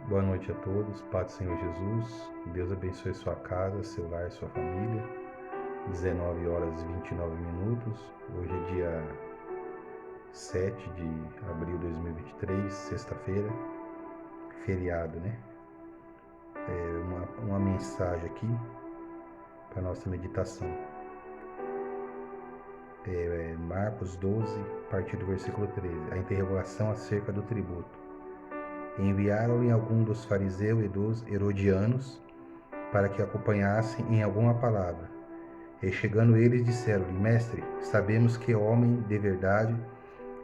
Boa noite a todos, paz do Senhor Jesus. Deus abençoe sua casa, seu lar, sua família. 19 horas e 29 minutos. Hoje é dia 7 de abril de 2023, sexta-feira, feriado, né? Uma mensagem aqui para nossa meditação. Marcos 12, a partir do versículo 13. A interrogação acerca do tributo. Enviaram-lhe algum dos fariseus e dos herodianos para que acompanhassem em alguma palavra. E chegando eles, disseram-lhe: Mestre, sabemos que é homem de verdade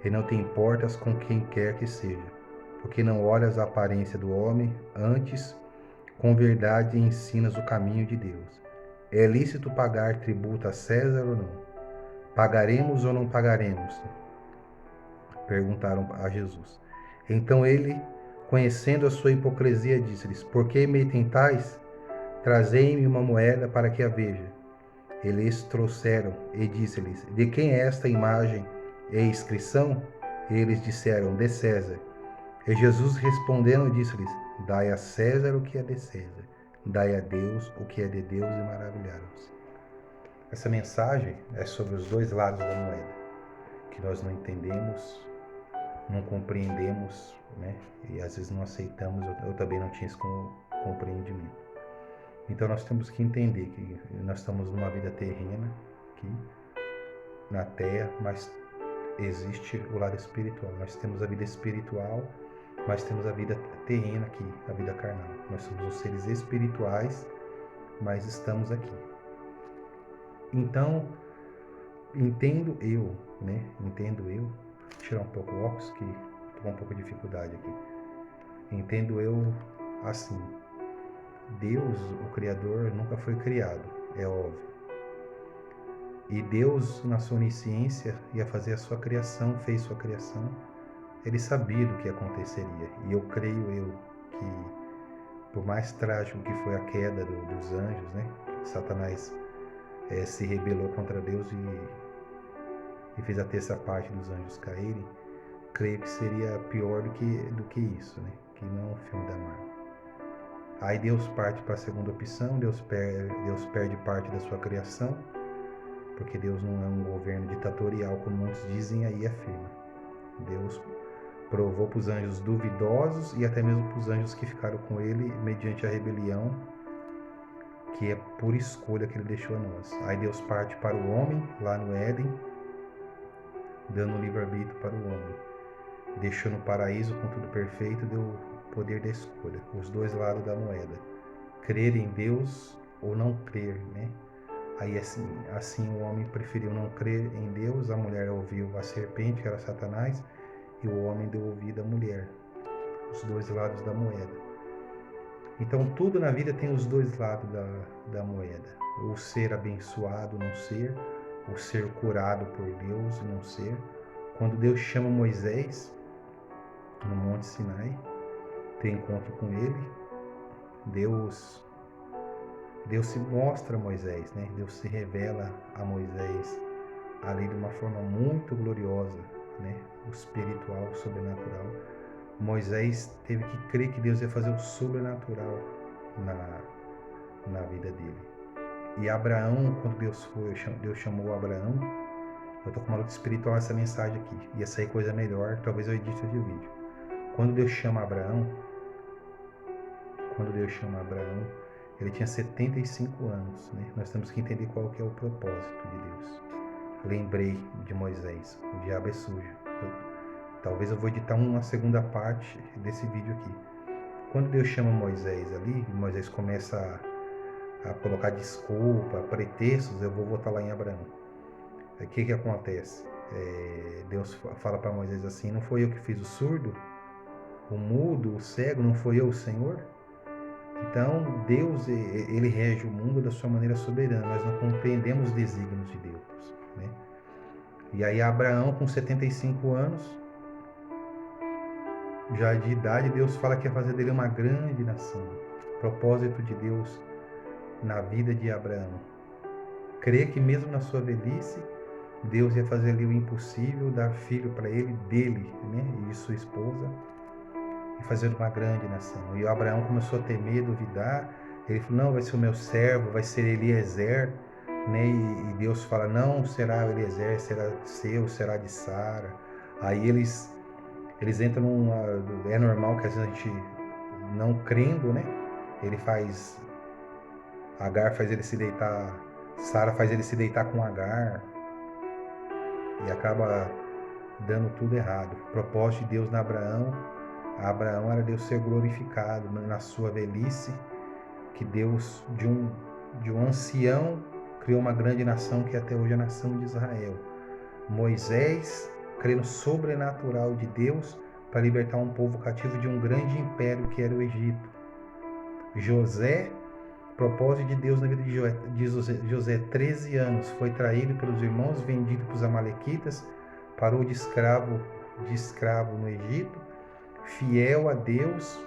e não te importas com quem quer que seja, porque não olhas a aparência do homem, antes, com verdade ensinas o caminho de Deus. É lícito pagar tributo a César ou não? Pagaremos ou não pagaremos? Perguntaram a Jesus. Então ele, conhecendo a sua hipocrisia, disse-lhes: Por que me tentais? Trazei-me uma moeda para que a veja. Eles trouxeram e disse-lhes: De quem é esta imagem e inscrição? Eles disseram: De César. E Jesus respondendo disse-lhes: Dai a César o que é de César, dai a Deus o que é de Deus, e maravilharam-se. Essa mensagem é sobre os dois lados da moeda, que nós não entendemos, não compreendemos, né? E às vezes não aceitamos. Eu também não tinha esse compreendimento. Então nós temos que entender que nós estamos numa vida terrena aqui na Terra, mas existe o lado espiritual. Nós temos a vida espiritual, mas temos a vida terrena aqui, a vida carnal. Nós somos os seres espirituais, mas estamos aqui. Então, entendo eu, né? Entendo eu. Vou tirar um pouco o óculos, que estou com um pouco de dificuldade aqui. Entendo eu assim. Deus, o Criador, nunca foi criado, é óbvio. E Deus, na sua onisciência, ia fazer a sua criação, fez sua criação. Ele sabia do que aconteceria. E eu creio que, por mais trágico que foi a queda dos anjos, né? Satanás se rebelou contra Deus e fez a terça parte dos anjos caírem. Creio que seria pior do que isso, né? Que não é um filme da Marvel. Aí Deus parte para a segunda opção, Deus perde parte da sua criação, porque Deus não é um governo ditatorial, como muitos dizem aí e afirmam. Deus provou para os anjos duvidosos e até mesmo para os anjos que ficaram com ele mediante a rebelião, que é por escolha que ele deixou a nós. Aí Deus parte para o homem, lá no Éden, dando livre-arbítrio para o homem. Deixou no paraíso com tudo perfeito, deu o poder da escolha, os dois lados da moeda. Crer em Deus ou não crer, né? Aí assim o homem preferiu não crer em Deus, a mulher ouviu a serpente, que era Satanás, e o homem deu ouvido à mulher. Os dois lados da moeda. Então tudo na vida tem os dois lados da moeda. O ser abençoado, não ser. O ser curado por Deus, não ser. Quando Deus chama Moisés no Monte Sinai, tem encontro com ele, Deus se mostra a Moisés, né? Deus se revela a Moisés ali de uma forma muito gloriosa, né? O espiritual, o sobrenatural. Moisés teve que crer que Deus ia fazer o sobrenatural na vida dele. E Abraão, quando Deus chamou Abraão, eu tô com uma luta espiritual essa mensagem aqui, ia sair coisa melhor, talvez eu edite de vídeo. Quando Deus chama Abraão, ele tinha 75 anos, né? Nós temos que entender qual que é o propósito de Deus. Lembrei de Moisés, o diabo é sujo. Talvez eu vou editar uma segunda parte desse vídeo aqui. Quando Deus chama Moisés ali, Moisés começa a colocar desculpa, pretextos, eu vou voltar lá em Abraão. O que acontece? Deus fala para Moisés assim: não foi eu que fiz o surdo, o mudo, o cego, não foi eu o Senhor? Então Deus, ele rege o mundo da sua maneira soberana. Nós não compreendemos os desígnios de Deus, né? E aí Abraão, com 75 anos, já de idade, Deus fala que ia fazer dele uma grande nação. Propósito de Deus na vida de Abraão. Crer que mesmo na sua velhice, Deus ia fazer ali o impossível, dar filho para ele, dele, né? E de sua esposa. E e fazer uma grande nação. E Abraão começou a temer, duvidar. Ele falou, não, vai ser o meu servo, vai ser Eliezer, né? E Deus fala, não será Eliezer, será seu, será de Sara. Aí eles entram numa... É normal que às vezes a gente, não crendo, né? Agar faz ele se deitar, Sara faz ele se deitar com Agar e acaba dando tudo errado. O propósito de Deus Abraão era Deus ser glorificado na sua velhice, que Deus de um ancião criou uma grande nação que até hoje é a nação de Israel. Moisés crê no sobrenatural de Deus para libertar um povo cativo de um grande império que era o Egito. José, propósito de Deus na vida de José, 13 anos, foi traído pelos irmãos, vendido para os amalequitas, parou de escravo no Egito, fiel a Deus.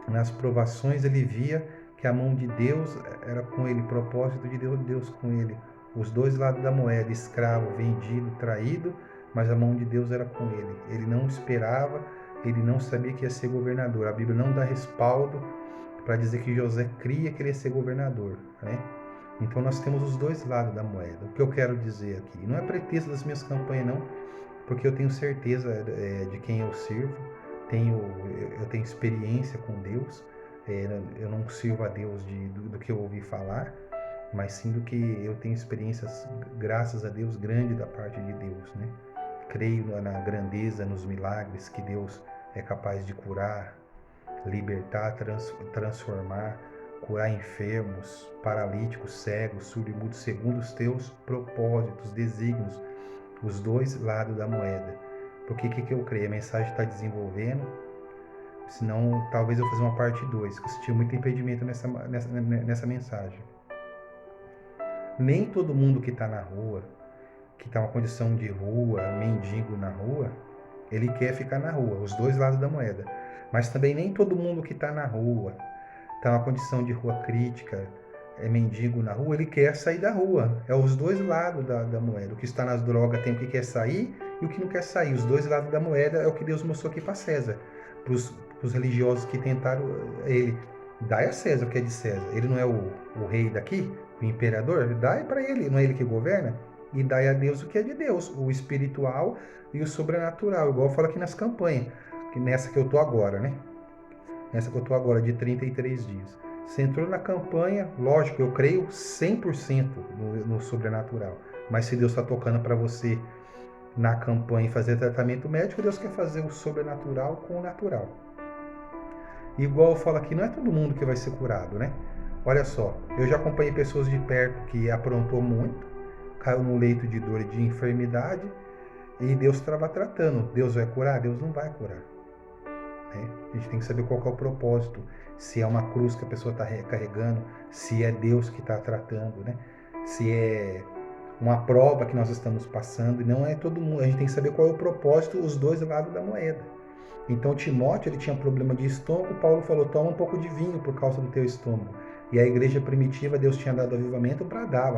Nas provações ele via que a mão de Deus era com ele, propósito de Deus com ele. Os dois lados da moeda, escravo, vendido, traído, mas a mão de Deus era com ele. Ele não esperava, ele não sabia que ia ser governador. A Bíblia não dá respaldo para dizer que José cria que ele ia ser governador, né? Então nós temos os dois lados da moeda. O que eu quero dizer aqui, não é pretexto das minhas campanhas não, porque eu tenho certeza de quem eu sirvo, eu tenho experiência com Deus, eu não sirvo a Deus do que eu ouvi falar, mas sim do que eu tenho experiências, graças a Deus, grande da parte de Deus, né? Creio na grandeza, nos milagres que Deus é capaz de curar, libertar, transformar, curar enfermos, paralíticos, cegos, surdo e mudo, segundo os teus propósitos, desígnios, os dois lados da moeda. Porque o que eu creio? A mensagem está desenvolvendo, senão talvez eu fazer uma parte 2, que eu senti muito impedimento nessa mensagem. Nem todo mundo que está na rua, que está em uma condição de rua, mendigo na rua, ele quer ficar na rua, os dois lados da moeda. Mas também nem todo mundo que está na rua, está em uma condição de rua crítica, é mendigo na rua, ele quer sair da rua. É os dois lados da moeda. O que está nas drogas tem o que quer sair e o que não quer sair. Os dois lados da moeda é o que Deus mostrou aqui para César. Para os religiosos que tentaram ele. Dai a César o que é de César. Ele não é o rei daqui, o imperador? Dai para ele, não é ele que governa? E dai a Deus o que é de Deus, o espiritual e o sobrenatural. Igual eu falo aqui nas campanhas, que nessa que eu tô agora, né? Nessa que eu tô agora, de 33 dias. Você entrou na campanha, lógico, eu creio 100% no sobrenatural. Mas se Deus está tocando para você na campanha fazer tratamento médico, Deus quer fazer o sobrenatural com o natural. Igual eu falo aqui, não é todo mundo que vai ser curado, né? Olha só, eu já acompanhei pessoas de perto que aprontou muito, caiu num leito de dor e de enfermidade, e Deus estava tratando. Deus vai curar? Deus não vai curar. Né? A gente tem que saber qual é o propósito. Se é uma cruz que a pessoa está carregando, se é Deus que está tratando, né? Se é uma prova que nós estamos passando, e não é todo mundo. A gente tem que saber qual é o propósito, os dois lados da moeda. Então Timóteo, ele tinha problema de estômago, Paulo falou, toma um pouco de vinho por causa do teu estômago. E a igreja primitiva, Deus tinha dado avivamento para dar.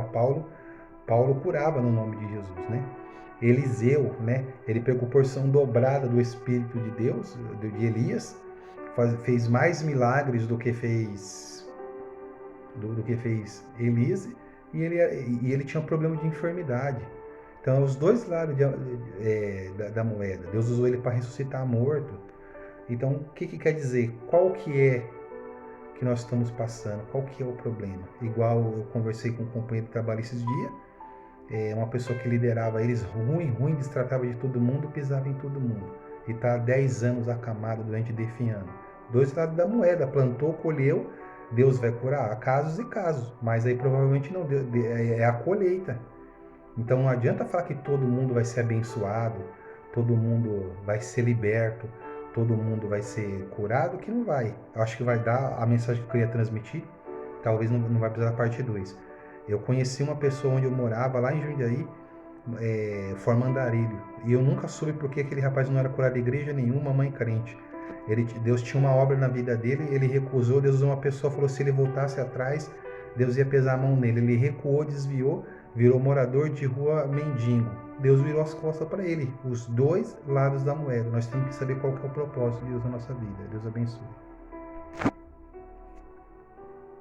Paulo curava no nome de Jesus, né? Eliseu, né? Ele pegou porção dobrada do Espírito de Deus, de Elias, fez mais milagres do que fez Elise, e ele tinha um problema de enfermidade. Então, os dois lados da moeda. Deus usou ele para ressuscitar morto. Então, o que quer dizer? Qual que é que nós estamos passando? Qual que é o problema? Igual eu conversei com um companheiro de trabalho esses dias, uma pessoa que liderava eles ruim, destratava de todo mundo, pisava em todo mundo. E está há 10 anos acamado, doente, definhando. Dois lados da moeda, plantou, colheu, Deus vai curar. Há casos e casos, mas aí provavelmente não, é a colheita. Então não adianta falar que todo mundo vai ser abençoado, todo mundo vai ser liberto, todo mundo vai ser curado, que não vai. Eu acho que vai dar a mensagem que eu queria transmitir, talvez não vai precisar da parte 2. Eu conheci uma pessoa onde eu morava, lá em Jundiaí, Formandarilho, e eu nunca soube porque aquele rapaz não era curado de igreja nenhuma, mãe crente. Deus tinha uma obra na vida dele, ele recusou, Deus usou uma pessoa, falou se ele voltasse atrás, Deus ia pesar a mão nele. Ele recuou, desviou, virou morador de rua mendigo. Deus virou as costas para ele. Os dois lados da moeda. Nós temos que saber qual que é o propósito de Deus na nossa vida. Deus abençoe.